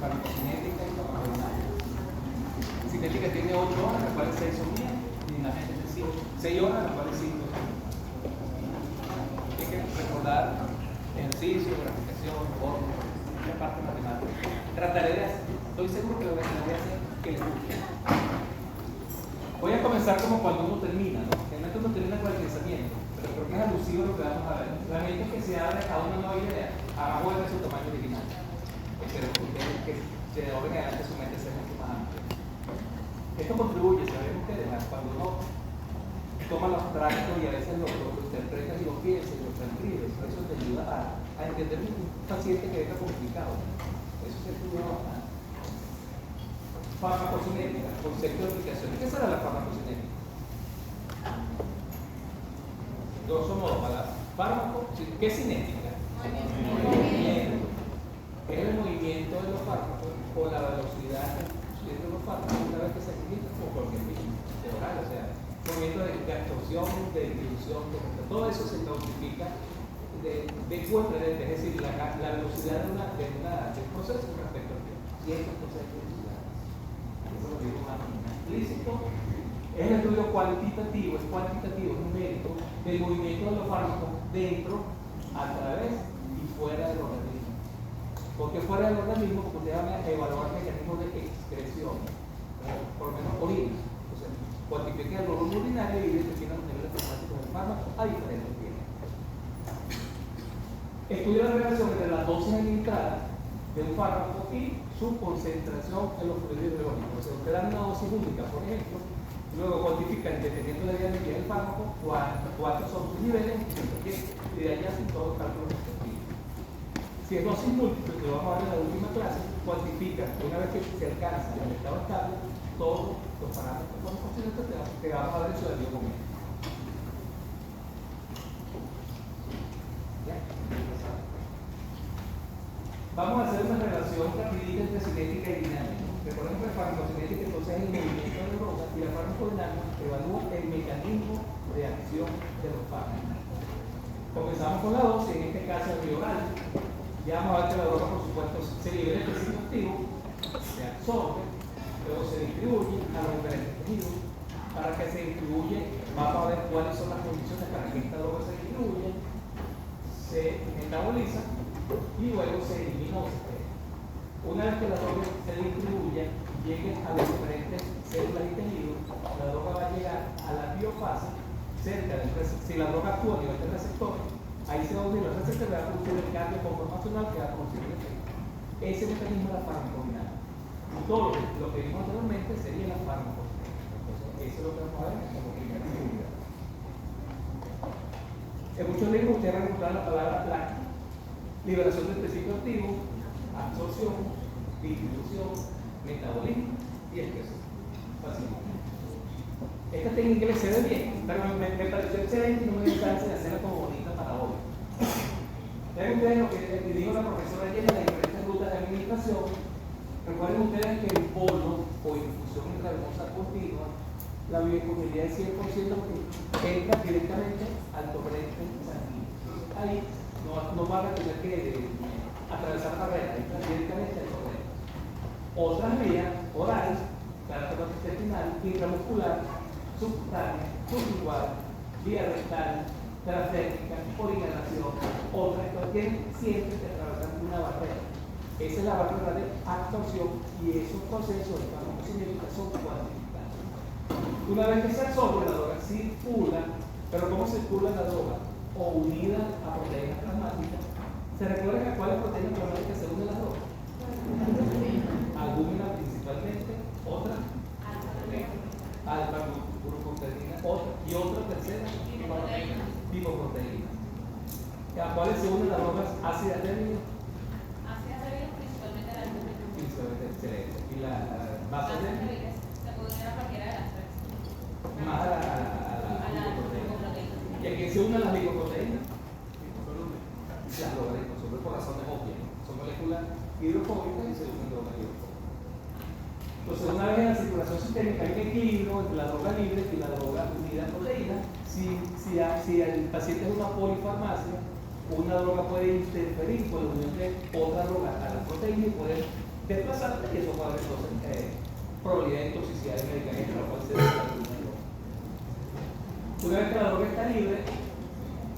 farmacocinética y farmacodinámica. Cinética tiene 8 horas, las cuales 6 son mías, y dinámica es 6 horas, las cuales 5 son mías. Hay que recordar ejercicio, graficación, fórmula, la parte matemática. Trataré de hacer, estoy seguro que lo que trataré de hacer que les guste. Voy a comenzar como cuando uno termina, ¿no? Realmente uno termina con el pensamiento, pero creo que es alusivo lo que vamos a ver. La mente que se abre a una nueva idea, abajo de su tamaño original. Espero que ustedes que se abren adelante su mente sea mucho más amplia. Esto contribuye, saben ustedes, cuando uno toma los tractos y a veces lo interpreta y lo piensa y lo transcribe, eso te ayuda a entender un paciente que venga complicado. Eso se estudia bastante. Farmacocinética, concepto de aplicación. ¿Qué será la farmacocinética? Grosso modo, para fármaco, ¿qué es cinética? Movimiento. Es el movimiento de los fármacos o la velocidad de los fármacos una vez que se administran por cualquier medio oral, o sea, movimiento de absorción, de distribución, todo eso se codifica de cuenta, es decir, la velocidad de un proceso respecto al tiempo. Ciertos procesos de velocidad. Eso lo digo más explícito. Es el estudio cuantitativo, es numérico, del movimiento de los fármacos dentro, a través y fuera del organismo. Porque fuera del organismo, porque ustedes van a evaluar mecanismos de excreción, por lo menos orina. Entonces, cuantifica el volumen urinario y determina los niveles plasmáticos del fármaco a diferentes tiempos. Estudia la relación entre la dosis administrada de un fármaco y su concentración en los fluidos biológicos. O sea, usted da una dosis única, por ejemplo, luego cuantifica, dependiendo de la dinámica del fármaco, cuántos son sus niveles, y de ahí hacen todos los cálculos respectivos. Si es dosis múltiple, que vamos a ver en la última clase, cuantifica, una vez que se alcanza el estado estable, todos los parámetros que vamos a ver en su debido momento. Vamos a hacer una relación rapidita entre cinética y dinámica. Recordemos que la farmacocinética entonces es el movimiento de la droga y la farmacodinámica evalúa el mecanismo de acción de los fármacos. Comenzamos con la dosis, en este caso el bioral. Ya vamos a ver que la droga, por supuesto, se libera el principio activo, se absorbe, luego se distribuye a los diferentes tejidos. Para que se distribuye, vamos a ver cuáles son las condiciones para que esta droga se distribuya, se metaboliza y luego se elimina o se crea. Una vez que la droga se distribuye, llegue a las diferentes células y tejidos, la droga va a llegar a la biofase cerca del receptor. Si la droga actúa a nivel del receptor, ahí se va a unir el receptor y va a producir el cambio conformacional que va a producir el efecto. Ese mecanismo es la farmacodinámica. Y todo lo que vimos anteriormente sería la farmacocinética. Entonces, eso es lo que vamos a ver como primera actividad. En muchos libros ustedes van a encontrar la palabra placa. Liberación del principio activo, absorción, distribución, metabolismo y excreción. Fácilmente. Esta técnica le se ve bien, pero me pareció excelente y no me dio chance de hacerla como bonita para hoy. Vean ustedes lo que dijo la profesora ayer en las diferentes rutas de administración. Recuerden ustedes que el bono o infusión intravenosa continua, la biocompatibilidad es 100% que entra directamente al torrente sanguíneo. Ahí no va a tener que atravesar barreras, entra directamente al torrente. Otras vías orales, carácter intestinal, intramuscular, subcutánea, sublingual, vía rectal, transdérmica, por inhalación, otras que tienen siempre que atravesar una barrera. Esa es la barrera de absorción y esos procesos de farmacocinética son cuantificados. Una vez que se absorbe, la droga circula, pero ¿cómo circula la droga? O unida a proteínas plasmáticas. ¿Se recuerdan a cuáles proteínas plasmáticas se unen la droga? Albúmina principalmente, otra alfa glucoproteína, otra y otra tercera lipoproteína. ¿A cuáles se unen las drogas ácidas débiles? Ácidas débiles principalmente la albúmina. Principalmente excelente. ¿Y la base débil? Se puede unir a cualquiera de las tres. Más a la lipoproteína. ¿Y a quién se unen las lipoproteínas? Las logaritmos, sobre por razones obvias. Son moléculas hidrofóbicas y se unen drogas hidrofóbicas. Entonces, una vez en la circulación sistémica hay un equilibrio entre la droga libre y la droga unida a proteína. Si el paciente es una polifarmacia, una droga puede interferir con la unión de otra droga a la proteína y puede desplazante y eso puede haber entonces probabilidad de toxicidad del medicamento, lo cual se debe de una vez que la droga está libre,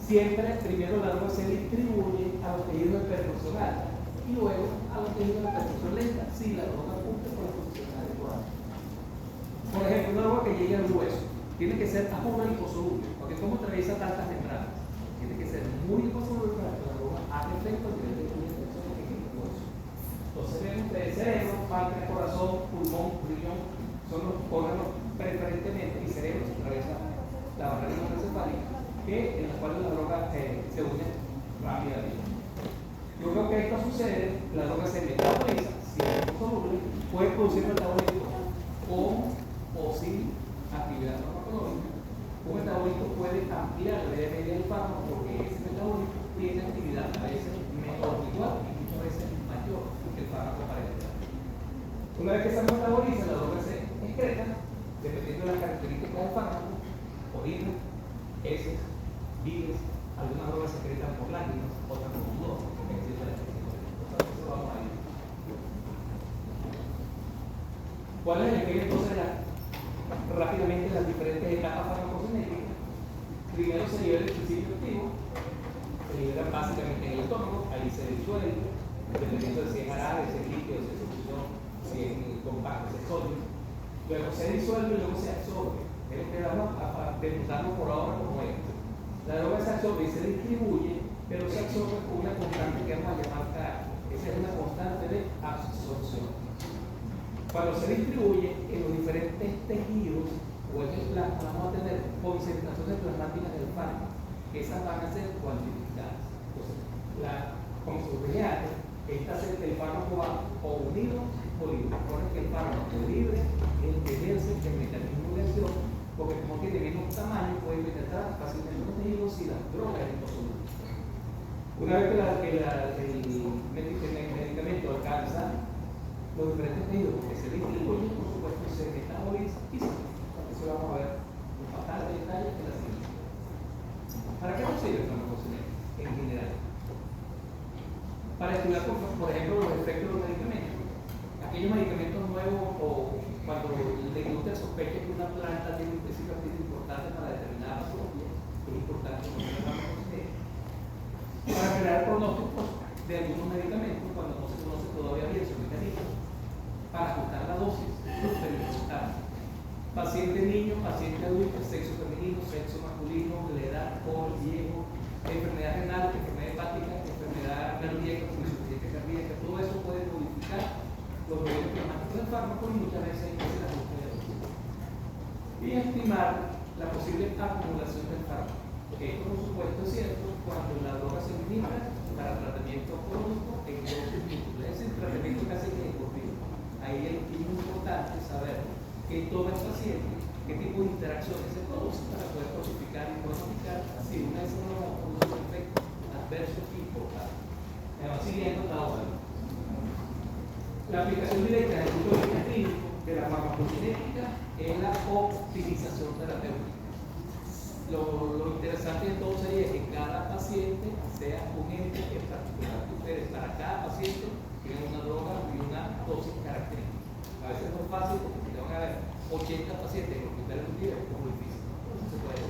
siempre primero la droga se distribuye a los tejidos del personal y luego a los tejidos de perfusión lenta si la droga cumple con la función adecuada. Por ejemplo, una droga que llegue al hueso tiene que ser aguda y liposoluble, porque como atraviesa tantas membranas, tiene que ser muy liposoluble para que la droga haga efecto a nivel de infección en el hueso. Entonces vemos que el cerebro, páncreas, corazón, pulmón, riñón son los órganos preferentemente y cerebro se atraviesa la barrera hematoencefálica en la cual la droga se une rápidamente. Luego que esto sucede, la droga se metaboliza, si es liposoluble, puede producir metabolismo con o sin actividad farmacológica. Un metabolismo puede ampliar la vida media del fármaco porque ese metabolismo tiene actividad a veces menor o igual y muchas veces mayor que el fármaco parenteral. Una vez que se metaboliza, la droga se excreta, dependiendo de las características del fármaco, orina, heces, bilis, algunas drogas se secretan por lágrimas, otras por sudor, etc. Entonces vamos a ir. ¿Cuál es el efecto entonces rápidamente las diferentes etapas farmacocinéticas? Primero se libera el principio activo, se libera básicamente en el estómago, ahí se disuelve, dependiendo de si es jarabe, si es líquido, si es solución, si es compacto, si es sólido. Luego se disuelve y luego se absorbe. Es lo que vamos a demostrarlo por ahora como esto. La droga se absorbe y se distribuye, pero se absorbe con una constante que vamos a llamar K. Esa es una constante de absorción. Cuando se distribuye en los diferentes tejidos o en el plasma, vamos a tener concentraciones plasmáticas del fármaco. Esas van a ser cuantificadas. Entonces, como se dije antes, el fármaco va o unido o libre. Recuerden que el fármaco libre es el que ejerce el mecanismo de acción, porque como tiene el mismo tamaño, puede penetrar fácilmente los tejidos y las drogas en liposolubles. Una vez que el medicamento alcanza los diferentes tejidos que se distribuyen, por supuesto, se metaboliza y se aplica. Eso lo vamos a ver con bastante detalle en la siguiente. ¿Para qué nos sirve el farmacocinético en general? Para estudiar, por ejemplo, los efectos de los medicamentos. Aquellos medicamentos nuevos o cuando el diagnostico sospecha que una planta tiene un principio activo importante para determinada patología, es importante conocer el farmacocinético. Para crear pronósticos de algunos medicamentos cuando no se conoce todavía bien su mecanismo, para ajustar la dosis, súper importante. Paciente niño, paciente adulto, sexo femenino, sexo masculino, la edad, alcohol, viejo, enfermedad renal, enfermedad hepática, enfermedad cardíaca, insuficiencia cardíaca, todo eso puede modificar los niveles plasmáticos del fármaco y muchas veces hay que hacer ajuste de dosis. Y estimar la posible acumulación del fármaco. Esto, por supuesto, es cierto cuando la droga se administra para tratamiento crónico en dosis múltiples, es decir, tratamiento casi que discontinuo. Ahí es muy importante saber qué toma el paciente, qué tipo de interacciones se producen para poder clasificar y pronosticar si una de esas drogas produce un efecto adverso importante. Me va siguiendo cada uno. La aplicación directa del punto de vista clínico de la farmacocinética es la optimización terapéutica. Lo interesante entonces es que cada paciente sea un ente en particular. Ustedes para cada paciente tienen una droga y una dosis característica. A veces no es fácil porque te van a ver 80 pacientes en el hospital un día, es muy difícil. Entonces se puede.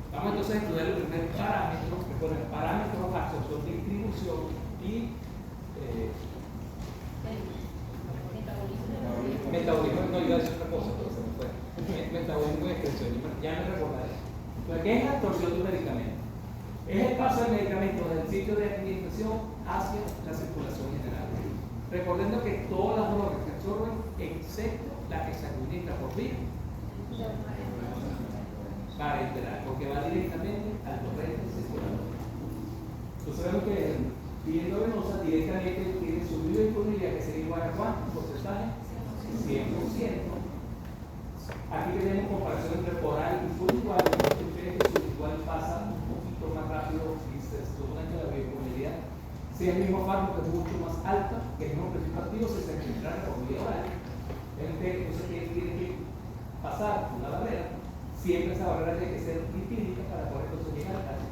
Vamos entonces a estudiar el primer parámetro, que con el parámetro absorción, distribución y metabolismo. No iba a decir otra cosa, pero se me fue. Metabolismo y excreción, ya me recordaré. ¿Qué es la absorción de un medicamento? Es el paso del medicamento del sitio de administración hacia la circulación general. Recordando que todas las drogas se absorben, excepto la que se administra por vía parenteral, porque va directamente al torrente circulador. Entonces vemos que vía endovenosa directamente tiene su biodisponibilidad que sería igual a ¿cuánto? Porcentaje 100%. Aquí tenemos comparación entre oral y sublingual. Ustedes que sublingual pasa un poquito más rápido y se supone que la biodisponibilidad, si el mismo fármaco es mucho más alta, que el mismo principio activo se encuentra por vía oral. Entonces tiene que pasar una barrera. Siempre esa barrera tiene que ser lipídica para poder entonces llegar a la.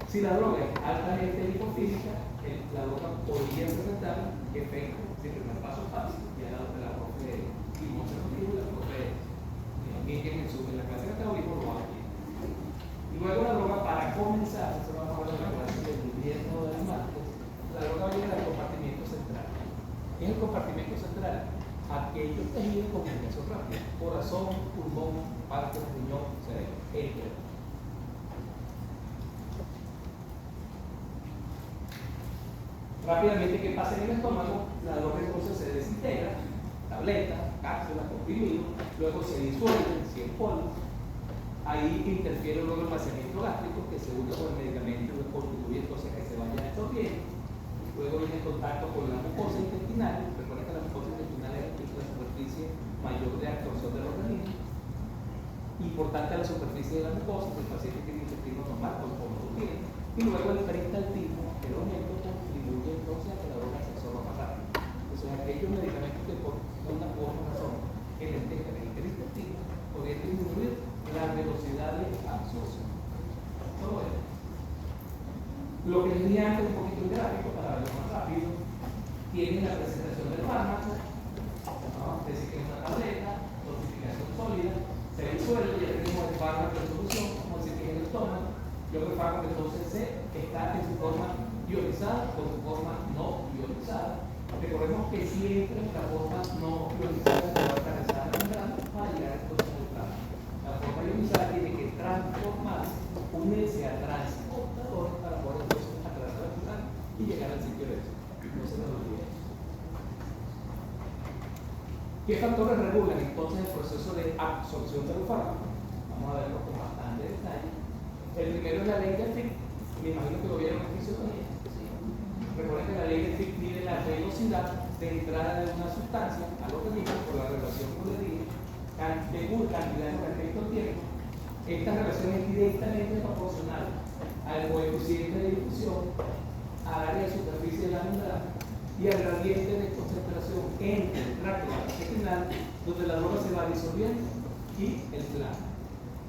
Si la droga es altamente lipofílica, la droga podría podría presentar efectos de primer paso fácil, ya de la profe Limón se lo dijo, la profe Miguel en la clase de metabolismo lo hace. Y luego la droga, para comenzar, se va a hablar de la clase del invierno del martes, la droga viene del compartimiento central. ¿Qué es el compartimiento central? Aquellos tejidos de comunicación rápida: corazón, pulmón, parte del riñón, cerebro, etc. Rápidamente, ¿qué pasa en el estómago? La droga entonces se desintegra, tableta, cápsula, comprimido, luego se disuelve en polvo. Ahí interfiere luego el vaciamiento gástrico, que se une con el medicamento y contribuye entonces a que se vaya absorbiendo. Luego viene en contacto con la mucosa intestinal. Recuerda que la mucosa intestinal es la superficie mayor de absorción del organismo. Importante la superficie de la mucosa, el paciente tiene intestino normal, como tú tienes. Y luego el peristaltismo, el aumento, contribuye entonces a que la droga se absorba más rápido. Entonces, aquellos medicamentos que por una u otra razón enlentejan el peristaltismo podrían disminuir la velocidad de absorción. Todo esto. Lo que les dije antes, un poquito el gráfico para verlo más rápido, tiene la presentación del fármaco, ¿no? Es decir, que es una tableta, dosificación sólida, se disuelve, ya tenemos el fármaco de solución, como decir que es el estómago. Luego el fármaco entonces está en su forma ionizada o en su forma no ionizada. Recordemos que siempre la forma no ionizada se va a atravesar la membrana para llegar entonces al plasma. La forma ionizada tiene que transformarse, unirse a transportador para poder entonces atravesar la membrana y llegar al sitio de eso. No se nos olvide. ¿Qué factores regulan entonces el proceso de absorción de los fármacos? Vamos a verlo con bastante detalle. El primero es la ley de Fick. Me imagino que lo vieron en fisionomía. Recuerden que la ley de Fick mide la velocidad de entrada de una sustancia al organismo por la relación que le dije, cantidad con respecto al tiempo. Esta relación es directamente proporcional al coeficiente de difusión, al área de superficie de la membrana y al gradiente de concentración entre el tracto intestinal, donde la droga se va disolviendo, y el plasma.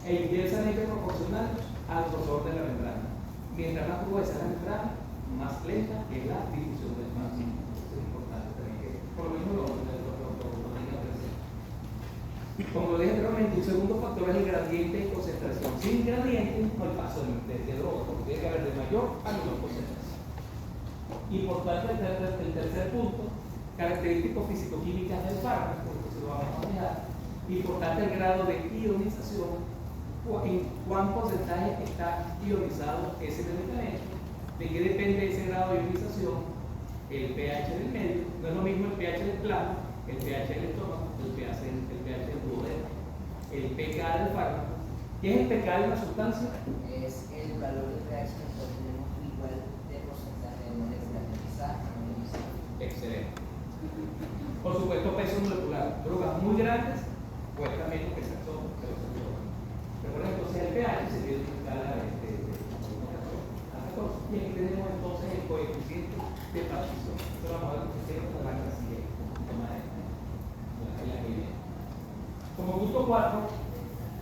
E inversamente proporcional al grosor de la membrana. Mientras más gruesa la membrana, más lenta es la difusión del plasma. Eso es importante también que, por lo menos lo tenga presente. Como lo dije anteriormente, un segundo factor es el gradiente de concentración. Sin gradiente no hay paso de droga, porque tiene que haber de mayor a menor concentración. Importante el tercer punto, características físico-químicas del fármaco, porque se lo vamos a manejar. Importante el grado de ionización. En cuán porcentaje está ionizado ese medicamento, de qué depende ese grado de ionización, el pH del medio. No es lo mismo el pH del plasma, el pH del estómago, el pH del duodeno, el pK del fármaco. ¿Qué es el pK de una sustancia? Es el valor de pH que tenemos igual de porcentaje de molécula ionizada o no ionizada. Excelente. Por supuesto, peso molecular. Drogas muy grandes cuestan menos que el sodio. Recuerden entonces el pH se tiene una escala de 14. Y aquí tenemos entonces el coeficiente de partición. Esto vamos a ver que se llama la siguiente. Como punto 4,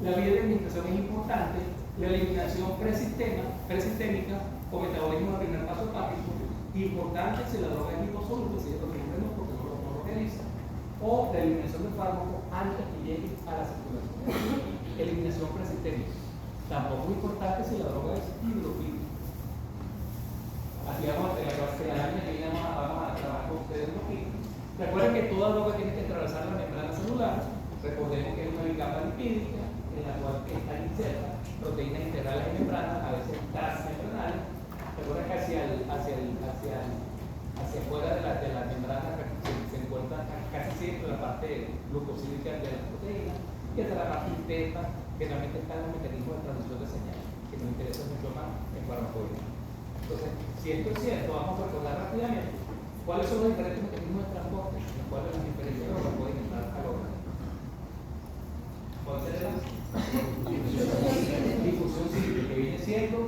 la vía de administración es importante. La eliminación presistémica o metabolismo del primer paso hepático. Importante si la droga es liposoluble, si esto no porque no lo realiza. O la eliminación del fármaco antes que llegue a la circulación. Eliminación presistémica. Tampoco es importante si la droga es hidrofílica. Así vamos a tener que la lámina que viene vamos a trabajar con ustedes un poquito. Recuerden que toda droga tiene que atravesar la membrana celular. Recordemos que es una bicapa lipídica en la cual están insertas proteínas integrales en membrana, a veces transmembranales. Recuerden que hacia afuera de la membrana se encuentra casi siempre la parte glucosídica de la proteína. Y hasta la parte interna, que realmente está en el mecanismo de transducción de señales, que nos interesa mucho más en farmacodinámica. Entonces, si esto es cierto, vamos a recordar rápidamente cuáles son los diferentes mecanismos de transporte en los cuales las diferentes drogas pueden entrar al organismo. ¿Cuál será? Difusión cíclica, que viene siendo.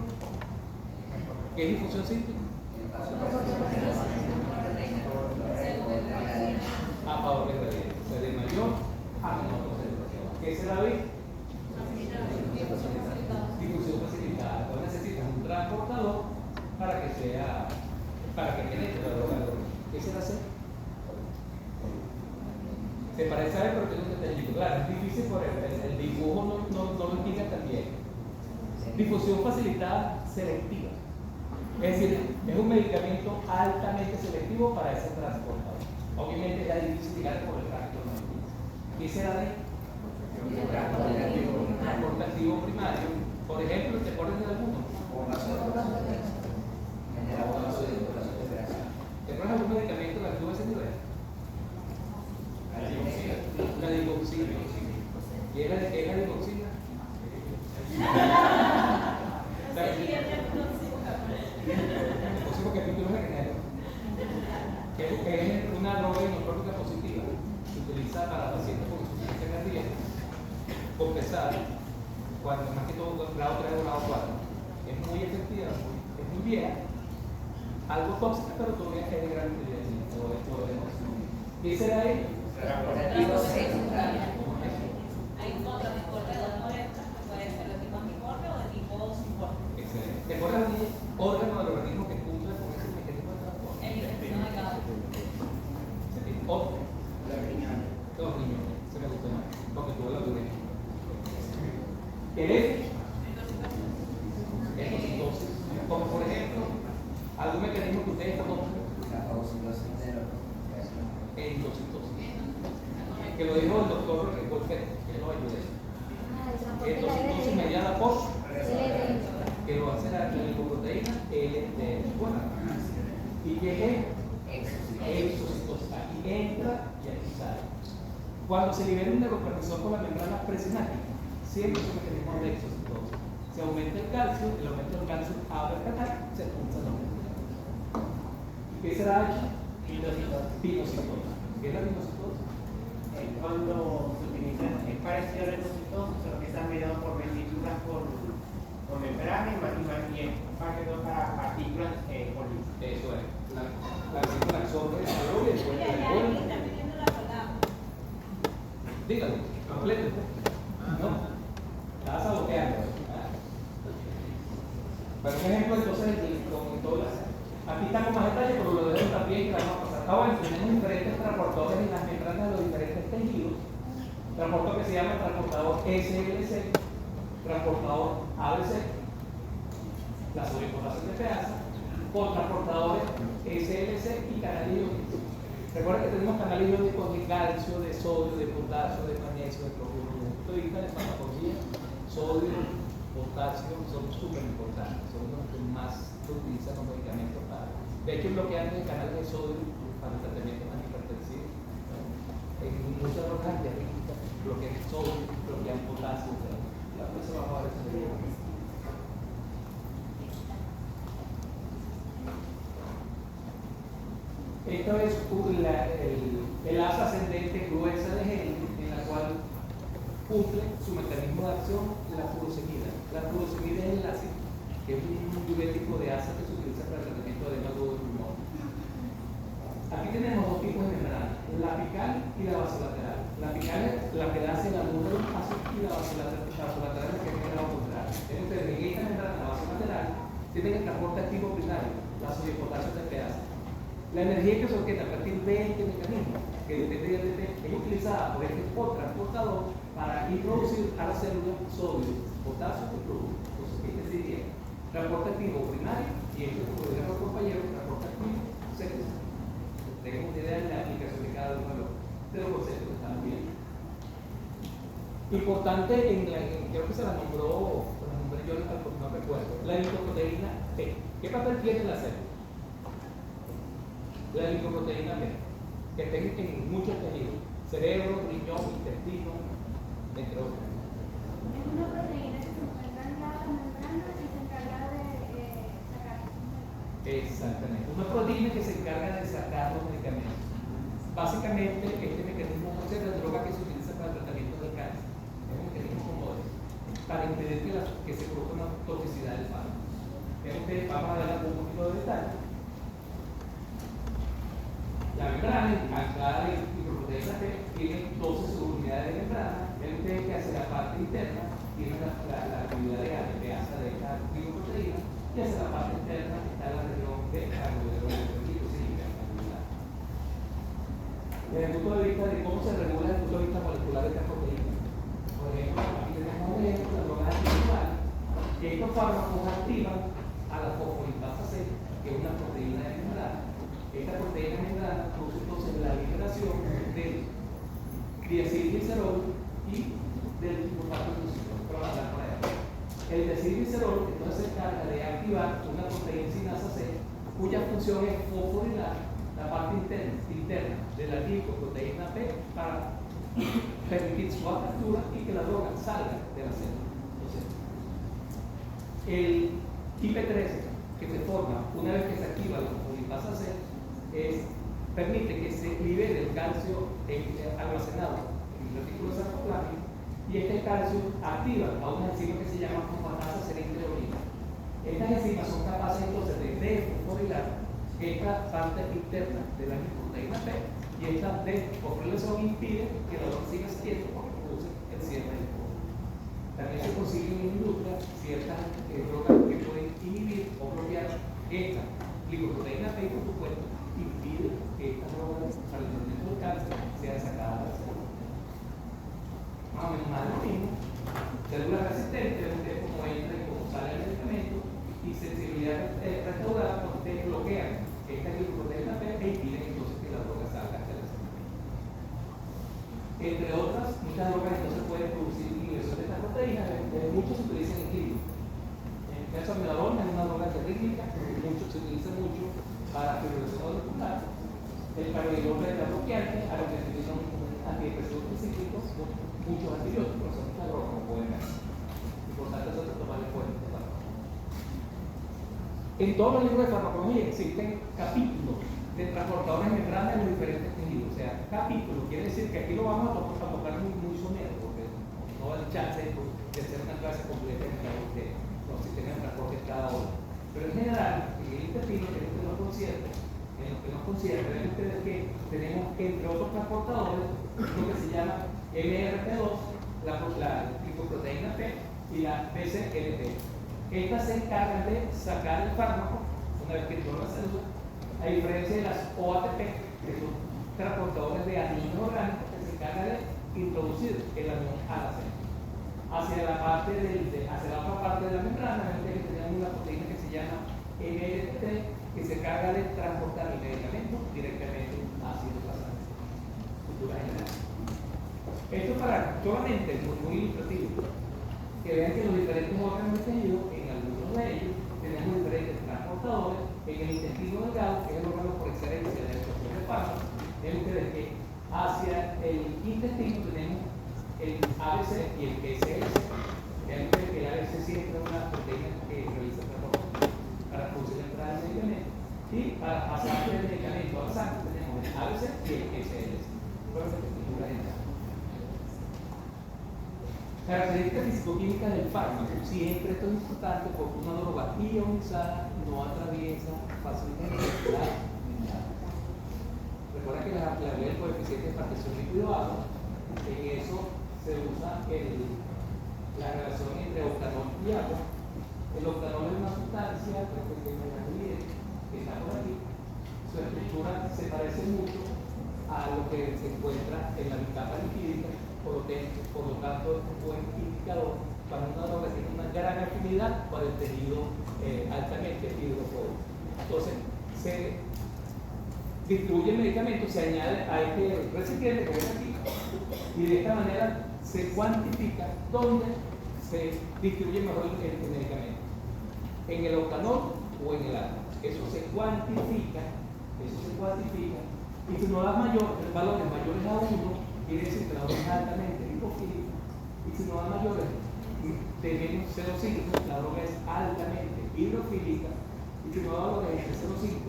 ¿Qué es difusión cíclica? A favor de gradiente, o sea, de mayor a menor concentración. ¿Qué será hoy? Difusión facilitada. Entonces necesitas un transportador para que penetre la droga del organismo. Se parece a ver, pero tiene un detallito. Claro, es difícil por el dibujo no lo indica también. Difusión facilitada selectiva. Es decir, es un medicamento altamente selectivo para ese transportador. Obviamente es difícil llegar por el tracto normativo. ¿Qué será de transportativo primario? Por ejemplo, ¿te acuerdas de alguno? ¿Te acuerdas de algún medicamento que actúa a ese nivel? La digoxina. ¿Y es la digoxina? El próximo capítulo es enero. Que es una droga inotrópica positiva que se utiliza para pacientes con insuficiencia cardíaca compensada, cuando más que todo grado 3 o grado 4. Es muy efectiva, es muy vieja, algo tóxica, pero todavía es de gran utilidad. ¿Qué será ello? Hay un contratransporte de dos moléculas que puede ser de tipo anticorte o de tipo soporte. Excelente. ¿Te acuerdas de un órgano del organismo que cumple con ese mecanismo de transporte? El intestino delgado. Los riñones. Los riñones. Se me gustó más. Porque tuvo la dureza. El F. Endocytosis. Como por ejemplo, algún mecanismo que ustedes conocen. Endocytosis. Que lo dijo el doctor Wolfert, que lo ayude. Endocytosis mediada por que lo hace la glicoproteína L-bueno. ¿Y qué es? Exocitosis. Aquí entra y aquí sale. Cuando se libera un neurotransmisor por la membrana presináptica, siempre es un mecanismo de exocitosis. Se aumenta el calcio, el aumento del calcio abre el canal, se expulsa la membrana. ¿Y qué será eso? Pinocitosis. ¿Qué es la pinocitosis? Cuando se utiliza, es parecido al endocitosis, solo que está mediado por vesículas con membrana y es para partículas políticas. Eso es. La vesícula absorbe el calor y después el alcohol. Dígalo, completo. No, estaba saboteando. Pero un ejemplo entonces con todas. Aquí está con más detalle, pero lo dejo también que vamos a pasar. Bueno, tenemos diferentes transportadores en las membranas de los diferentes tejidos. Transportador que se llama transportador SLC, transportador ABC, la sobrepotación de peasa, con transportadores SLC y canales iónicos. Recuerda que tenemos canales iónicos de calcio, de sodio, de potasio, de magnesio, de cloruro. Desde el punto de vista de farmacología, sodio, potasio son súper importantes, son los que más se utilizan los medicamentos para. De hecho, bloquean el canal de sodio para el tratamiento antihipertensivo. En muchas drogas antiarrítmicas bloquean sodio, bloquean potasio, etc. Después se va a ver ese video. Esto es el asa ascendente gruesa de Henle, en la cual cumple su mecanismo de acción la furosemida. La furosemida es el ácido, que es un diurético de asa que se utiliza para el tratamiento de hematoma de pulmón. Aquí tenemos dos tipos de membrana, la apical y la basolateral. La apical es la que da hacia la luz del espacio y la basolateral es la que tiene el lado contrario. Entonces, en esta membrana, la basolateral, tienen el transporte activo primario, la sobrepotasio de peasa. La energía que se obtiene a partir de este mecanismo, que depende del ATP, es utilizada por este transportador para introducir a la célula sodio, potasio y cloruro. Entonces, ¿qué sería? Transporte activo primario y esto, como diría los compañeros, transporte activo secundario. Tenemos una idea de la aplicación de cada uno de los conceptos que estamos viendo. Importante, creo que se la nombró yo, no recuerdo, la glicoproteína P. ¿Qué papel tiene la célula? La glicoproteína B, que está en muchos tejidos, cerebro, riñón, intestino, entre otros. Es una proteína que se encuentra en la membrana y se encarga de sacar. Exactamente, una proteína que se encarga de sacar los medicamentos. Básicamente, este mecanismo es la droga que se utiliza para el tratamiento del cáncer. Es un mecanismo como para impedir que se produzca una toxicidad del fármaco. Vamos a dar un poquito de detalle. La membrana, anclada en glicoproteína P, tiene 12 subunidades de membrana. El P que hace la parte interna tiene la actividad de ATPasa de esta glicoproteína y hacia la parte interna está la región de carbohidratos. Desde el punto de vista de cómo se regula de esta proteína. Por ejemplo, aquí tenemos un ejemplo de drogas antivirales, que estos fármacos activan a la fosfolipasa C, que es una proteína de membrana. Esta proteína de membrana produce entonces la liberación del diacilglicerol y del sulfato de glucirol. El diacilglicerol entonces se encarga de activar una proteína sinasa C, cuya función es fosforilar la parte interna de la glicoproteína P para permitir su captura y que la droga salga de la célula. Entonces, el IP13 que se forma una vez que se activa la fosfolipasa C permite que se libere el calcio almacenado en el retículo sarcoplámico, y este calcio activa a una enzima que se llama fosfatasa serina. Estas enzimas son capaces entonces de desfosforilar esta parte interna de la glicoproteína P, y esta desfosforilación impide que la droga siga saliendo porque produce el cierre del fosfo. También se consiguen en la industria ciertas drogas que pueden inhibir o bloquear esta glicoproteína P, y por supuesto impide que esta droga para el tratamiento del cáncer sea sacada de la célula. Más o menos más de lo mismo. Células resistentes, ustedes como entra y cómo sale el medicamento, y sensibilidad restaurada, cuando ustedes bloquean esta glicoproteína P e impiden entonces que la droga salga de la célula. Entre otras, muchas drogas entonces pueden producir inhibición de estas proteínas, muchos se utilizan en clínica. En el caso de amiodarona es una droga rítmica, muchos se utiliza mucho para fibrilación auricular. El carvedilol es la bloqueante, a lo que se utilizan antidepresivos específicos, muchos antibióticos, son muchas drogas como pueden ver. Importante eso de tomar en cuenta. En todos los libros de farmacología existen capítulos de transportadores de membrana en los diferentes tejidos. O sea, capítulo quiere decir que aquí lo vamos a tocar muy somero, porque no da el chance de hacer una clase completa en de los sistemas de transporte cada hora. Pero en general, en el intestino, que es lo que nos concierne, ven ustedes que tenemos, entre otros transportadores, lo que se llama MRP2, la glicoproteína P y la BCLP. Estas se encargan de sacar el fármaco una vez que entró en la célula, a diferencia de las OATP, que son transportadores de anillos orgánicos que se encargan de introducir el anión a la célula. Hacia la otra parte de la membrana, que tenemos una proteína que se llama MLT, que se encarga de transportar el medicamento directamente hacia la sangre. Cultura general. Esto para solamente muy ilustrativo, que vean que los diferentes órganos del tejido, en algunos de ellos, tenemos diferentes transportadores. En el intestino delgado, que es el órgano por excelencia de la absorción de fármacos, ven ustedes que hacia el intestino tenemos el ABC y el PCS. Vean ustedes que el ABC siempre es una proteína que realiza el transporte para producir la entrada del medicamento, y para pasar del medicamento a la sangre tenemos el ABC y el PCS. Características fisicoquímicas del fármaco. Siempre esto es importante porque una droga ionizada no atraviesa fácilmente la membrana. Recuerda que la ley del coeficiente de partición líquido-agua, en eso se usa la relación entre octanol y agua. El octanol es una sustancia que está por aquí. Su estructura se parece mucho a lo que se encuentra en la bicapa lipídica. Por lo tanto, es un buen indicador para una droga que tiene una gran afinidad para el tejido altamente hidrofóbico. Entonces, se distribuye el medicamento, se añade a este recipiente que ven aquí, y de esta manera se cuantifica dónde se distribuye mejor el medicamento, en el octanol o en el agua. Eso se cuantifica, y si no da valores mayores a 1, quiere decir que la droga es altamente lipofílica, y si no da mayores de menos 0,5, la droga es altamente hidrofílica, y si no da valores entre 0,5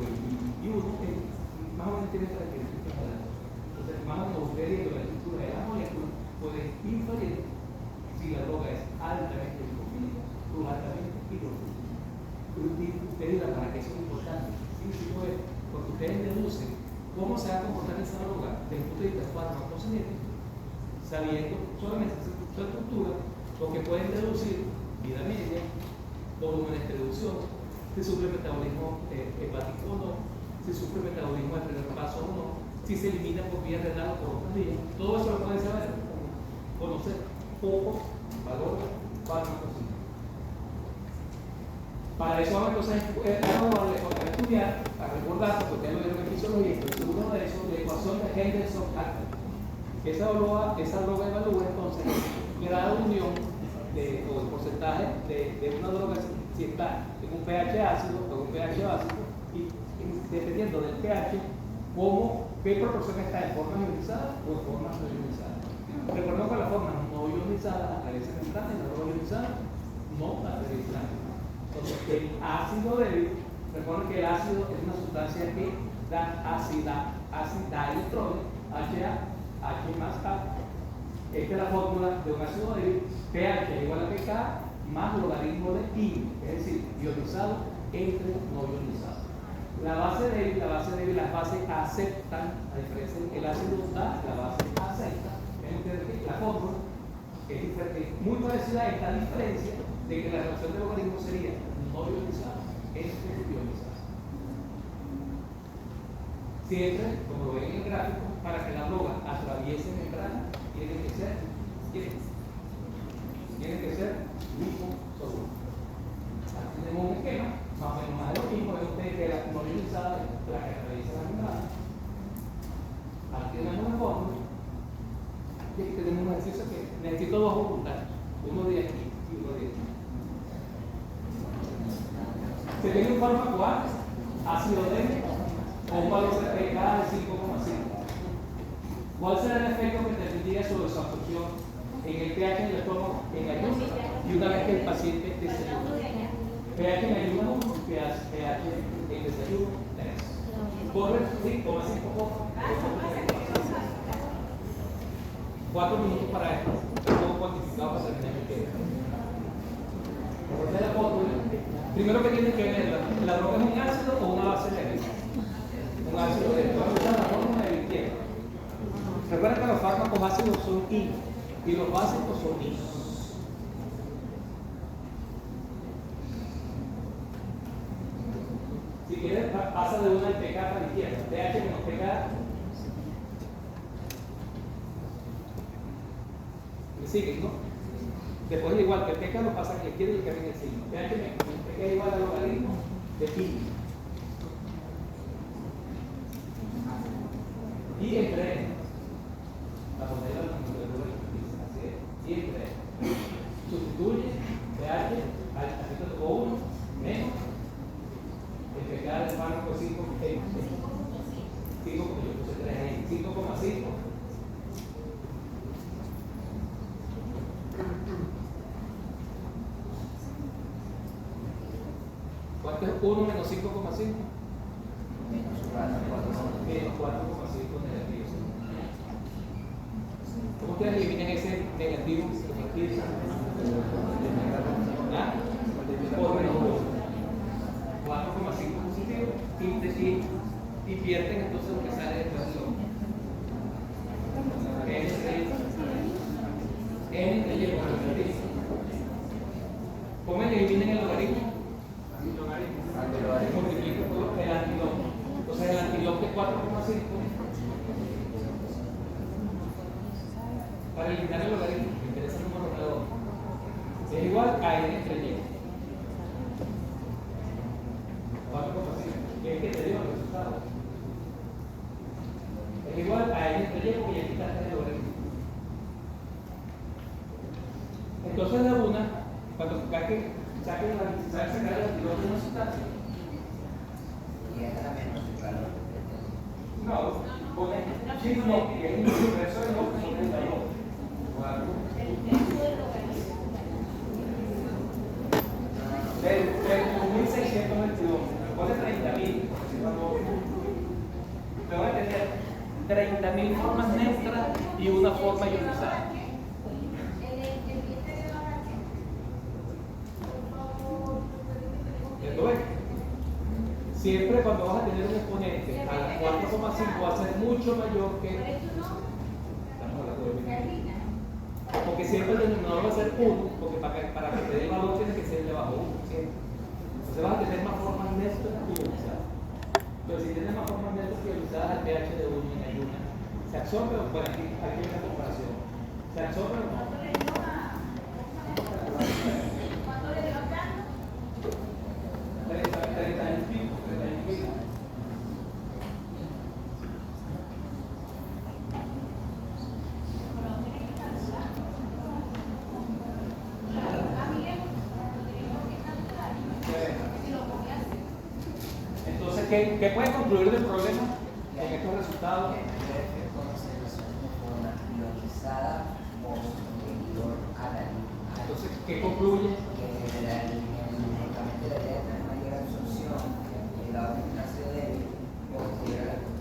y 1, más o menos tiene características de la droga. Entonces, más o menos ustedes viendo la estructura de la molécula pueden inferir si la droga es altamente lipofílica o altamente hidrofílica. Ustedes dirán, ¿para qué eso es importante? Sí, pues, porque ustedes deducen cómo se va a comportar esa droga desde el punto de vista farmacocinético, sabiendo solamente su estructura, lo que pueden deducir vida media, volumen de distribución, si sufre metabolismo hepático o no, si sufre metabolismo de primer paso o no, si se elimina por vía renal o por otras vías. Todo eso lo pueden saber conocer pocos valores fármacos. Para eso vamos entonces a estudiar, a recordar, porque ustedes lo vieron en fisiología, estoy seguro de eso, la ecuación de Henderson-Carter. Esa droga evalúa entonces el grado de unión o el porcentaje de una droga si está en un pH ácido o en un pH básico, y dependiendo del pH, qué proporción está en forma ionizada o en forma no ionizada. Recordemos que la forma no ionizada atraviesa membrana y la droga ionizada no atraviesa. Entonces, el ácido débil, recuerden que el ácido es una sustancia que da da electrones, H más A. Esta es la fórmula de un ácido débil, pH igual a pK más logaritmo de I, es decir, ionizado entre no ionizado. La base débil, las bases aceptan, a diferencia del ácido da, la base acepta. La fórmula es diferente, muy parecida a esta diferencia de que la relación de logaritmo sería no ionizado entre ionizado. Siempre, como lo ven en el gráfico, para que la droga atraviese membrana, tiene que ser liposoluble. Aquí tenemos un esquema, más o menos más de lo mismo, ven ustedes que la no ionizada es la que atraviesa la membrana. Aquí tenemos una fórmula, y aquí tenemos un ejercicio que necesito dos voluntarios, uno de aquí y uno de aquí. Se tiene un fármaco A, ácido débil, con un valor de pK de 5,5. ¿Cuál será el efecto que tendría sobre su absorción en el pH en el estómago en ayuno y una vez que el paciente desayuna? pH en ayuno 1, pH en desayuno 3. Corre 5,5 por 4 minutos para esto. Todo cuantificado para terminar el tema. Esta es la fórmula. Primero que tienen que ver, ¿la droga es un ácido o una base débil? Un ácido débil. Vamos a usar la fórmula de la izquierda. Recuerden que los fármacos ácidos son I y los básicos son I. Si quieres, pasa de una pK para la izquierda. pH menos pK. ¿Me siguen, no? Después igual que el pK lo pasa a la izquierda y que viene el signo. pH menos pK igual al logaritmo de I. Y entre N. La moneda de la temperatura así es. Y entre N. Sustituye pH al tocó 1 menos el pK del fármaco 5, yo puse 3 ahí, 5,5. ¿Cuánto es 1 menos 5,5? Menos 4,5 negativos. ¿Cómo ustedes eliminan ese negativo? ¿Ah? Por menos 2. 4,5 positivo y pierden entonces lo que sale después del otro. N de Y por el negativo. ¿Cómo eliminen el logaritmo? Multiplico por el antilog. Entonces el antilog de 4,5 para eliminar el logaritmo, me interesa el número redondo, es igual a N entre Y. 4,5, que es que te dio el resultado. Es igual a N entre Y porque ya quitaste el logaritmo. Entonces de una, cuando saquen el antilog de una sustancia, Y esta también no se calor. no, pone signo que es el inverso de lo que pone el valor. Del 1622, pone 30.000. Te van a tener 30.000 formas neutras y una forma ionizada. Entonces, siempre cuando vas a tener un exponente a las 4,5 va a ser mucho mayor que. Porque siempre el denominador va a ser 1, porque para que te dé el valor tiene que ser de bajo 1, siempre. Entonces vas a tener más formas neutras que ionizadas. Pero si tienes más formas neutras que ionizadas, al pH de 1 en ayuna se absorbe, bueno, aquí hay una comparación. Se ¿Se absorbe o no? ¿Cuánto le dio tanto? 30 y pico, 30 y pico. Entonces, ¿qué puede concluir del problema en estos resultados? Que el concentración de forma ionizada posterior a la luz. Entonces, ¿qué concluye? Que únicamente la letra es mayor absorción y la otra es ácido débil posterior a la luz.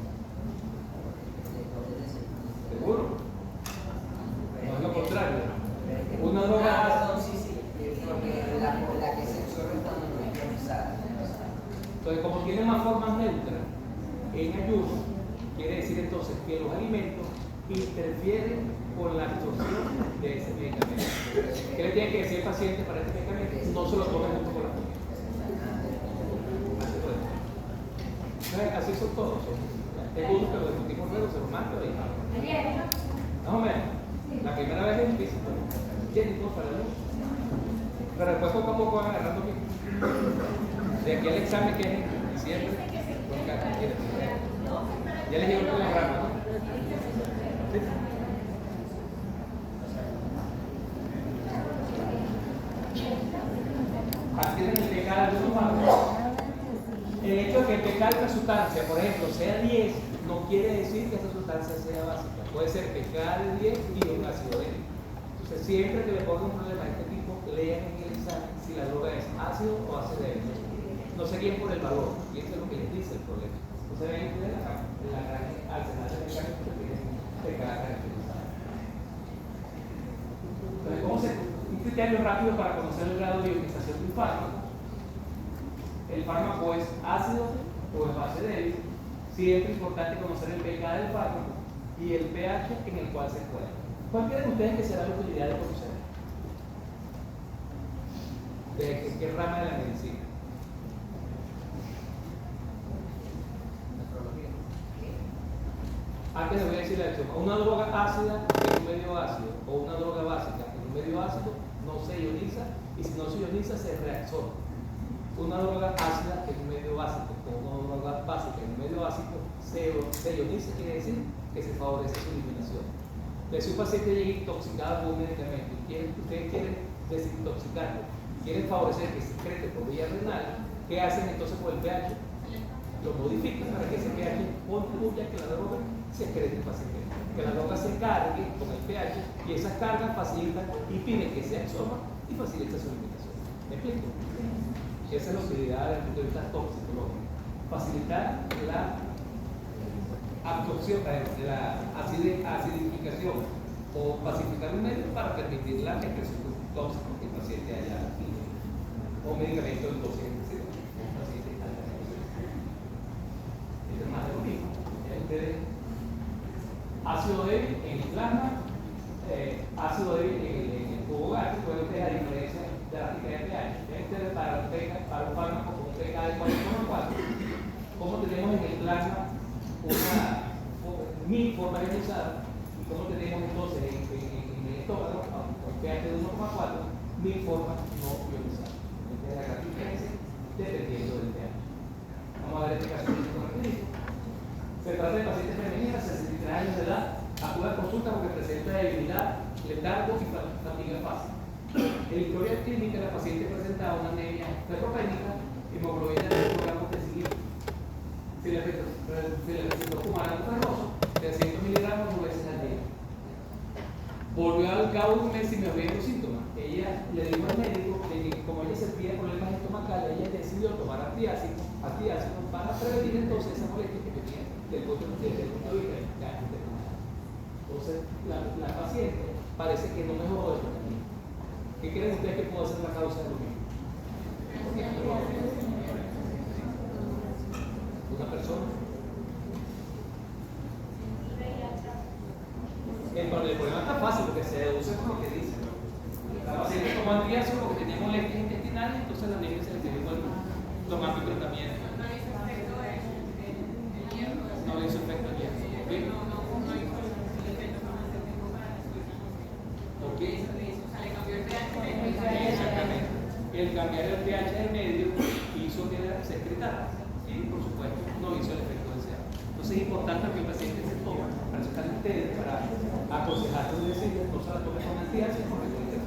¿Seguro? No es lo contrario. Una Ah, droga. perdón, sí, sí. Porque la que se absorbe cuando no es ionizada. Entonces, como tiene más formas neutras en ayuno, quiere decir entonces que los alimentos interfieren con la absorción de ese medicamento. ¿Qué le tiene que decir el paciente para este medicamento? No se lo tome junto con la comida. Así son todos. Tengo uno que lo discutimos luego, se lo mando y más o menos. La primera vez es difícil, pero tiene cosas para luz. Pero después poco a poco van agarrando bien. De aquí al examen que es en diciembre, ya les llegó el telegrama, ¿no? ¿Sí? Aquí tienen el pK de el hecho de que el pK de una sustancia, por ejemplo, sea 10, no quiere decir que esa sustancia sea básica. Puede ser pK de 10 y un ácido débil. Entonces, siempre que le ponga un problema de este tipo, lean en el examen si la droga es ácido o ácido débil. No se guíen por el valor, piensen lo que les dice el problema. Entonces, ven la gran arsenal de mecánicos que tienen pK caracterizado. Entonces, un criterio rápido para conocer el grado de ionización de un fármaco. El fármaco es ácido o es base débil. Siempre es importante conocer el pK del fármaco y el pH en el cual se encuentra. ¿Cuál creen ustedes que será la utilidad de conocer? ¿De qué rama de la medicina? Antes les voy a decir la acción. Una droga ácida en un medio ácido o una droga básica en un medio ácido no se ioniza y si no se ioniza se reabsorbe. Una droga ácida en un medio básico o una droga básica en un medio básico se ioniza, quiere decir que se favorece su eliminación. Si un paciente llega intoxicado con un medicamento y ustedes quieren desintoxicarlo, quieren favorecer que se excrete por vía renal, ¿qué hacen entonces con el pH? Lo modifican para que ese pH contribuya a que la droga se excrete fácilmente, que la droga se cargue con el pH y esas cargas facilitan y piden que se absorba y facilita su eliminación. ¿Me explico? Esa es la utilidad desde el punto de vista toxicológico. Facilitar la absorción, la acidificación o pacificar un medio para permitir la excreción tóxica que el paciente haya ingerido. O medicamento en dosis excesiva. El paciente está es más de lo mismo. Ácido débil en el plasma, ácido débil en el cubo gástrico, a diferencia drástica de pH. Para un fármaco con un pH de 4,4, como tenemos en el plasma una forma ionizada, y como tenemos entonces en el estómago, con pH de 1,4, formas no ionizadas. Esta es la gran diferencia dependiendo del pH. Vamos a ver este caso clínico. Se trata de pacientes femeninas de 63 años de edad, acude a consulta porque presenta debilidad, letargo y fatiga fácil. En la historia clínica, la paciente presentaba una anemia ferropénica, hemoglobina de 2 gramos de siguiente. Se le recetó fumar ferroso de 100 miligramos 2 veces al día. Volvió al cabo de un mes y me había los síntomas. Ella le dijo al médico que como ella sentía problemas estomacales, ella decidió tomar antiácido para prevenir entonces esa molestia que tenía del punto de vista. Entonces, la paciente parece que no mejoró el tratamiento. ¿Qué creen ustedes que puede ser la causa de lo mismo? Una persona. El problema está fácil porque se deduce por lo que dice. La paciente tomó antiácido porque tenía molestias intestinales, entonces la anemia se le pidió tomar mi tratamiento. No le hizo efecto el hierro. Entonces es importante que el paciente se tome, para eso están ustedes, para aconsejar sus decisiones, no solo con honestidad, sino con responsabilidad.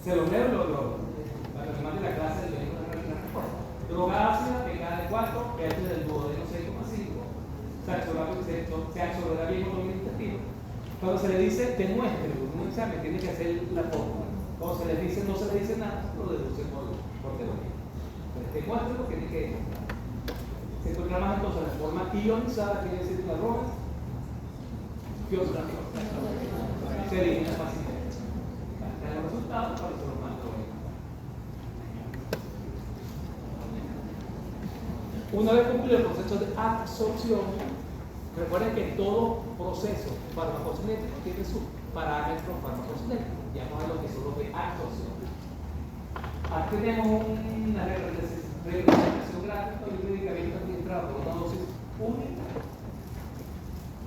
Se lo leo, para los demás de la clase del domingo de la respuesta. Droga ácida, pH de 4, pH del duodeno 6,5, se absorberá bien con el intestino. Cuando se le dice demuestre en un examen, tiene que hacer la fórmula. Cuando se le dice no se le dice nada, lo deduce por teoría. Entonces, demuestre tiene que se encuentra más entonces la forma ionizada, quiere decir la roja, se elimina fácilmente. Para los resultados, para eso lo mando. Una vez concluido el proceso de absorción, recuerden que todo proceso farmacocinético tiene su parámetro farmacocinético. Ya vamos a ver lo que son los de absorción. Aquí tenemos una representación gráfica de un medicamento administrado por una dosis única,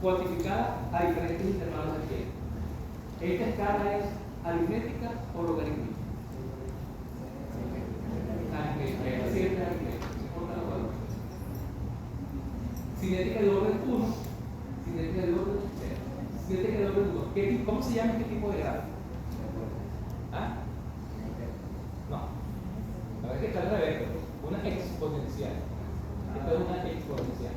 cuantificada a diferentes intervalos de tiempo. Esta escala es aritmética o logarítmica. Siempre aritmética, no importa los valores. Cinética de orden 1, cinética de orden 0, cinética de orden 2. ¿Cómo se llama este tipo de gráfico? ¿Ah? No. La verdad es que está al revés, una exponencial. Esto es una exponencial.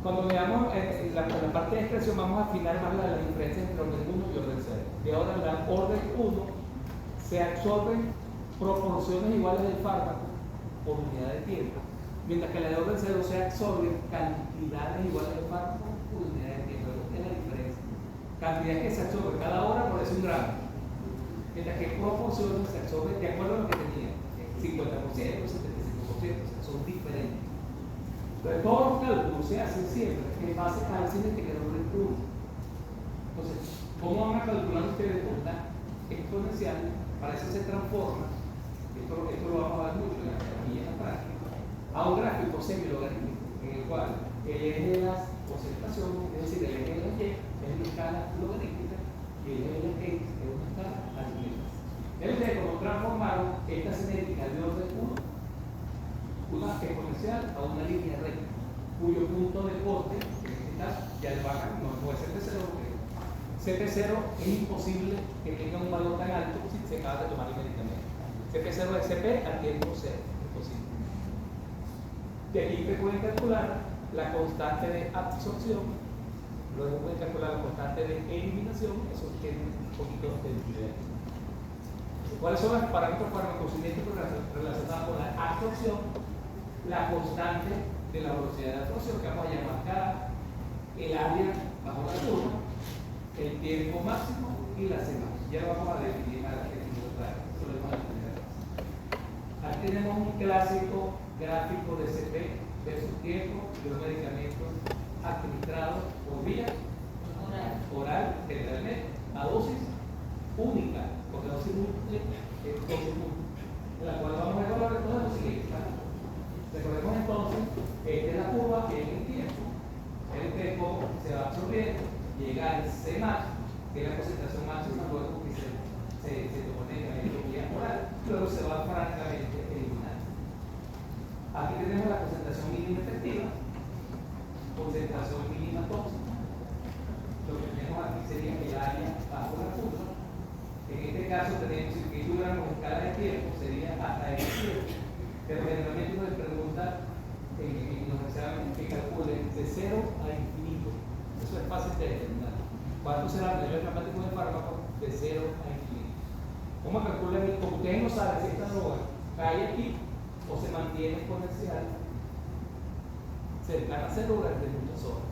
Cuando veamos la parte de expresión, vamos a afinar más la diferencia entre orden 1 y orden 0. De ahora en la orden 1 se absorben proporciones iguales del fármaco por unidad de tiempo, mientras que la de orden 0 se absorben cantidades iguales del fármaco por unidad de tiempo. Esta es la diferencia. Cantidad que se absorbe cada hora por ese 1 gramo, mientras que proporciones se absorben de acuerdo a lo que tenía, 50%, 75%, o sea, son diferentes. Entonces, todos los cálculos se hacen siempre en base a la cinética de orden 1. Entonces, ¿cómo van a calcular ustedes con una exponencial? Para eso se transforma, esto lo vamos a ver mucho en la práctica, a un gráfico semilogarítmico, en el cual el eje de las concentraciones, es decir, el eje de la Y, es una escala logarítmica y el eje de la X es una escala aritmética. Ustedes como transformaron esta cinética de orden 1, una exponencial a una línea recta, cuyo punto de corte, en este caso, ya le bajan, no es CP0, porque CP0 es imposible que tenga un valor tan alto si se acaba de tomar el medicamento. CP0 es CP al tiempo 0, imposible. De aquí se pueden calcular la constante de absorción, luego pueden calcular la constante de eliminación, eso tiene un poquito de diferencia. ¿Cuáles son los parámetros farmacocinéticos relacionados con la absorción? La constante de la velocidad de absorción, que vamos a llamar K, el área bajo la curva, el tiempo máximo y la semana. Ya lo vamos a definir otra vez. Aquí tenemos un clásico gráfico de CP versus tiempo de los medicamentos administrados por vía oral, generalmente, a dosis única, porque dosis múltiple es dosis múltiple, en la cual vamos a evaluar todo lo siguiente. Recordemos entonces, esta es la curva que es el tiempo. El tiempo se va absorbiendo, llega al C max, que es la concentración máxima luego que se tomó el medicamento vía oral, luego se va francamente eliminando. Aquí tenemos la concentración mínima efectiva, concentración mínima tóxica. Lo que tenemos aquí sería el área bajo la curva. En este caso tenemos, si tuviéramos escala de tiempo, sería hasta el tiempo. Pero generalmente nos pregunta en los exámenes que calculen de 0 a infinito. Eso es fácil de determinar. ¿Cuánto será el nivel dramático del fármaco? De 0 a infinito. ¿Cómo calculan? Como ustedes no saben si esta droga cae aquí o se mantiene exponencial cercana a 0 durante muchas horas.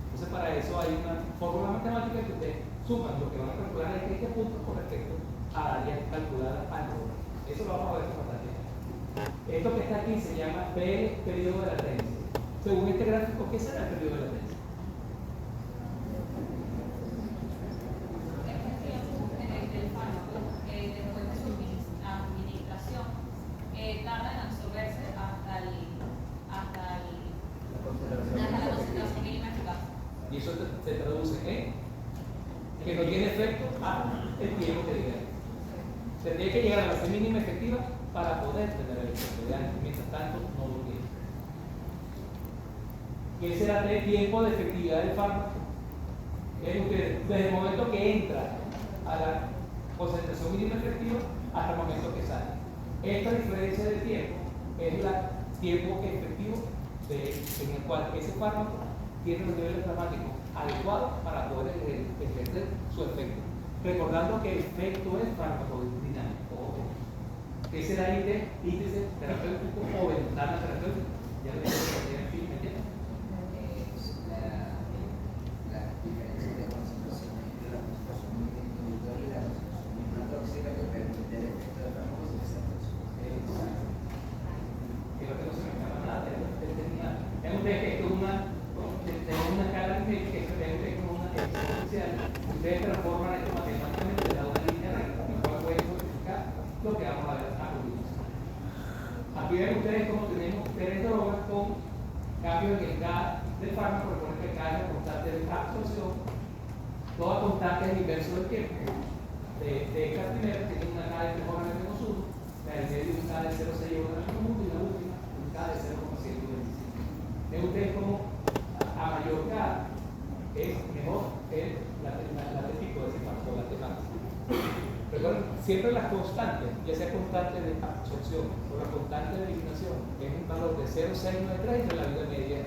Entonces, para eso hay una fórmula matemática que ustedes suman lo que van a calcular en este punto con respecto a área calculada al droga. Eso lo vamos a ver con bastante. Esto que está aquí se llama periodo de latencia. Según este gráfico, ¿qué será el periodo de latencia? El fármaco, después de su administración, tarda en absorberse hasta la concentración mínima eficaz. Y eso se traduce en que no tiene efecto a el tiempo que diga. Tendría que llegar a la mínima efectiva para poder tener el efecto. efecto de antes. Mientras tanto, no lo tiene. ¿Qué será el tiempo de efectividad del fármaco? Desde el momento que entra a la concentración mínima efectiva hasta el momento que sale. Esta diferencia de tiempo es el tiempo efectivo en el cual ese fármaco tiene los niveles dramáticos adecuados para poder ejercer su efecto. Recordando que el efecto es farmacodinámico. Ese era el índice terapéutico o ventana terapéutica. Ya le dije en fin, ¿me La diferencia de concentración entre la concentración individual y la concentración mínima tóxica que permite el efecto de fármacos de concentración. Creo que no se me escapa nada. Tengo que esto es una escala que es como una exponencial. Ustedes transforman esto matemáticamente de una línea recta, en la cual pueden modificar lo que vamos a ver a continuación. Aquí ven ustedes cómo tenemos tres drogas con cambios en el K del fármaco. Recuerden que K es la constante de absorción. Toda constante es el inverso del tiempo. De esta primera tiene una K de 3 horas menos 1, la del medio un K de 0,6 horas menos 1 y la última un K de 0,125. Ven ustedes cómo a mayor K es mejor la de tipo de ese fármaco, la temática. Recuerden, siempre las constantes, ya sea constante de absorción o la constante de eliminación, es un valor de 0,693 de la vida media,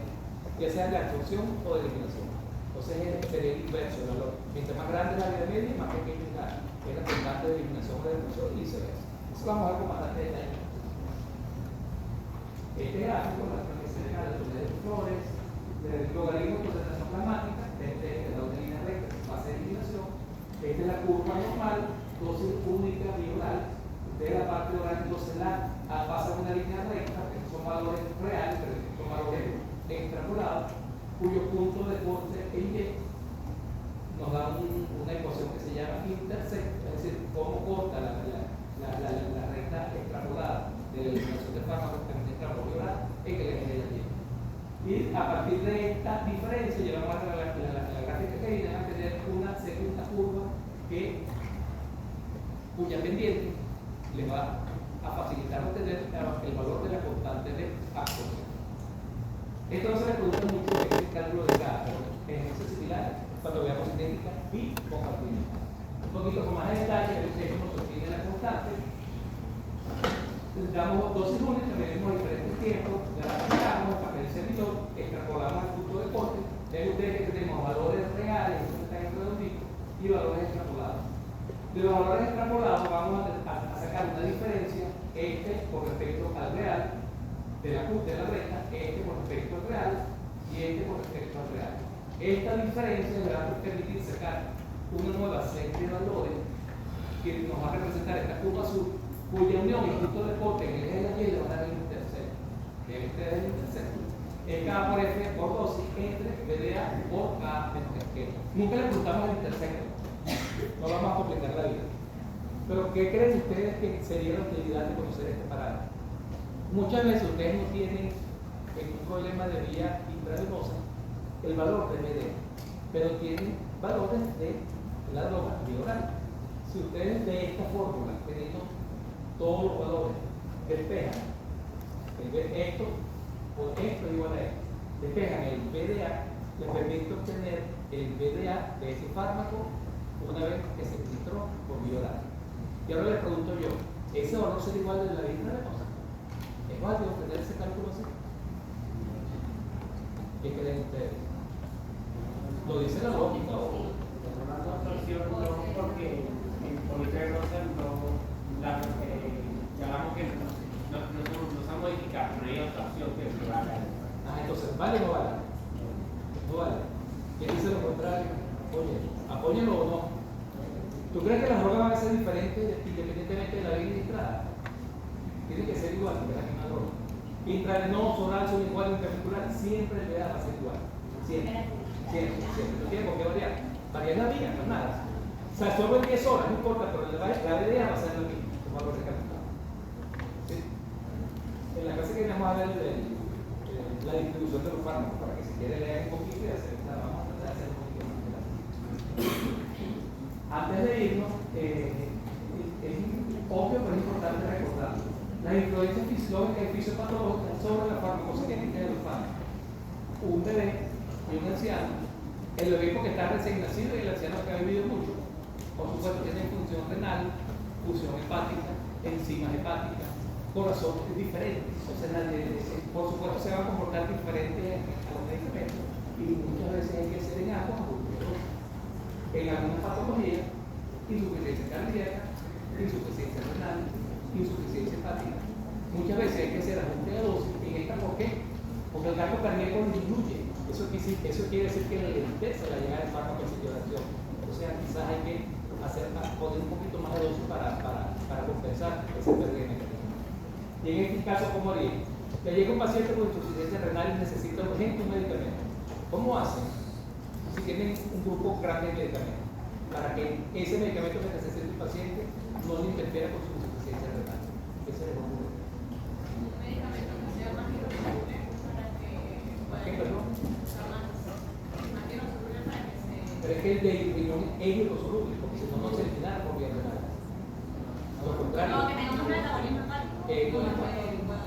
ya sea de absorción o de eliminación. Entonces sería el inverso el valor. Mientras más grande es la vida media, más pequeño es la constante de eliminación o de absorción y viceversa. Eso vamos a ver con bastante detalle. Este gráfico, la transmisión de los flores, del logaritmo de concentración plasmática, desde la otra línea recta, fase de eliminación. Esta es la curva normal, dosis única bioral. Ustedes la parte oral entonces pasan una línea recta, que son valores reales, pero son valores extrapolados, cuyo punto de corte en Y nos da una ecuación que se llama intersect, es decir, cómo corta la recta extrapolada de la eliminación del fármaco que entra por bioral en que le genera el Y. Y a partir de esta diferencia, llevamos a la gráfica que viene a tener una segunda curva cuya pendiente le va a facilitar obtener el valor de la constante de absorción. Esto no se le pregunta mucho en el cálculo de K, pero en ejercicios similares, cuando veamos cinética y compartimento. Un poquito con más detalle, ustedes cómo se obtiene la constante. Damos dosis únicas, medimos diferentes tiempos, graficamos el papel servidor, extrapolamos el punto de corte. Ven ustedes que tenemos valores reales, y valores extrapolados. De los valores extrapolados vamos a sacar una diferencia, con respecto al real, de la recta, con respecto al real y con respecto al real. Esta diferencia le va a permitir sacar una nueva serie de valores que nos va a representar esta curva azul, cuya unión y punto de corte en el eje de la Y le van a dar el intersecto. Este es el intersecto. Es K por F por dosis entre BDA por K menos F. Nunca le preguntamos el intersecto. No vamos a complicar la vida. Pero ¿qué creen ustedes que sería la utilidad de conocer este parámetro? Muchas veces ustedes no tienen en un problema de vía intravenosa el valor de BDA, pero tienen valores de la droga bioral. Si ustedes de esta fórmula, teniendo todos los valores, despejan esto o esto igual a esto, despejan el BDA, les permite obtener el BDA de ese fármaco una vez que se administró por vía oral. Y ahora les pregunto yo, ¿ese valor será igual de la vía intravenosa? ¿Es válido obtener ese cálculo así? ¿Qué creen ustedes? Lo dice la lógica, ¿o? Una absorción no, porque en polivenosa llamamos que no se ha modificado, no hay otra opción que lo haga. Entonces, ¿vale o no vale? No vale. ¿Quién dice lo contrario? Oye, apóyenlo o no. ¿Tú crees que las drogas van a ser diferentes independientemente de la vía administrada? Tiene que ser igual que la misma droga. Intravenoso, oral, son igual, intramuscular, siempre el BDA va a ser igual. Siempre. No tiene por qué variar. Variar la vía, no es nada. O sea, solo en 10 horas, no importa, pero la BDA va a ser lo mismo, como valor recalculado. ¿Sí? En la clase que vamos a ver la distribución de los fármacos, para que si quiere leer un poquito y hacer, vamos a tratar de hacer un poquito más de. Antes de irnos, es obvio pero es importante recordar, Las influencias fisiológicas y fisiopatológicas sobre la farmacocinética de los fármacos. Un bebé y un anciano, el bebé porque está recién nacido y el anciano que ha vivido mucho, por supuesto tiene función renal, función hepática, enzimas hepáticas, corazón es diferente, o sea, por supuesto se va a comportar diferente a los medicamentos y muchas veces hay que hacer en agua en algunas patologías, insuficiencia cardíaca, insuficiencia renal, insuficiencia hepática. Muchas veces hay que hacer ajuste de dosis en esta, ¿por qué? Porque el gasto cardíaco disminuye. Eso quiere decir que le interesa la llegada del fármaco en situación. O sea, quizás hay que poner un poquito más de dosis para compensar ese pérdida de mecanismo. Y en este caso, ¿cómo haría? Le llega un paciente con insuficiencia renal y necesita urgente un medicamento. ¿Cómo hacen? Si tienen un grupo grande de medicamentos, para que ese medicamento que necesita el paciente no le interfiera con su insuficiencia renal. Ese es el objetivo. Un medicamento que sea más hidrosoluble para que pueda. ¿Qué, perdón? Más hidrosoluble para que se. Pero es que el de riñón es hidrosoluble, porque si no, no se elimina por vía renal. A lo contrario. No, que tenga un metabolismo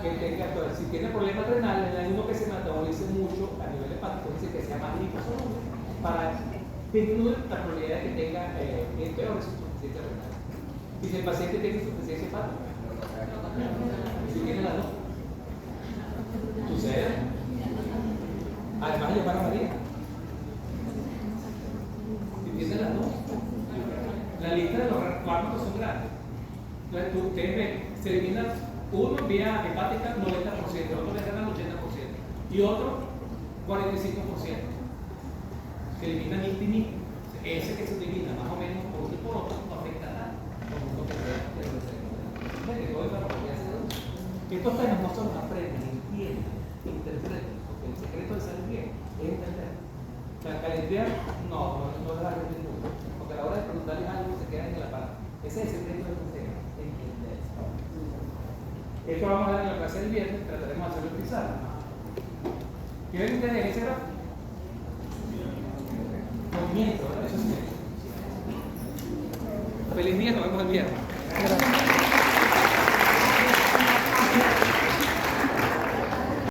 Que tenga, si tiene problemas renales, hay uno que se metabolice mucho a nivel hepático, dice que sea más liposoluble para disminuir la probabilidad de que tenga peor insuficiencia renal. Y si el paciente tiene insuficiencia hepática, si tiene las dos, sucede. Además, llamar a María. Si tiene las dos, la lista de los fármacos son grandes. Entonces, ustedes ven, se elimina uno vía hepática 90%, otro vía renal 80% y otro 45%. Se elimina nit y nit. Ese que se elimina más o menos por uno y por otro no afecta nada. Estos temas no se los aprenden, entienden, interpretan, porque el secreto de salir bien es entender. La calentar no es la gente ninguna, porque a la hora de preguntarles algo se quedan en la parte. Ese es el secreto del tema, entender. Esto vamos a ver en la clase del viernes, trataremos de hacerlo en pizarra. ¿Quieren ustedes ese gráfico? Movimiento, ¿verdad? Eso sí. Feliz día, nos vemos el viernes.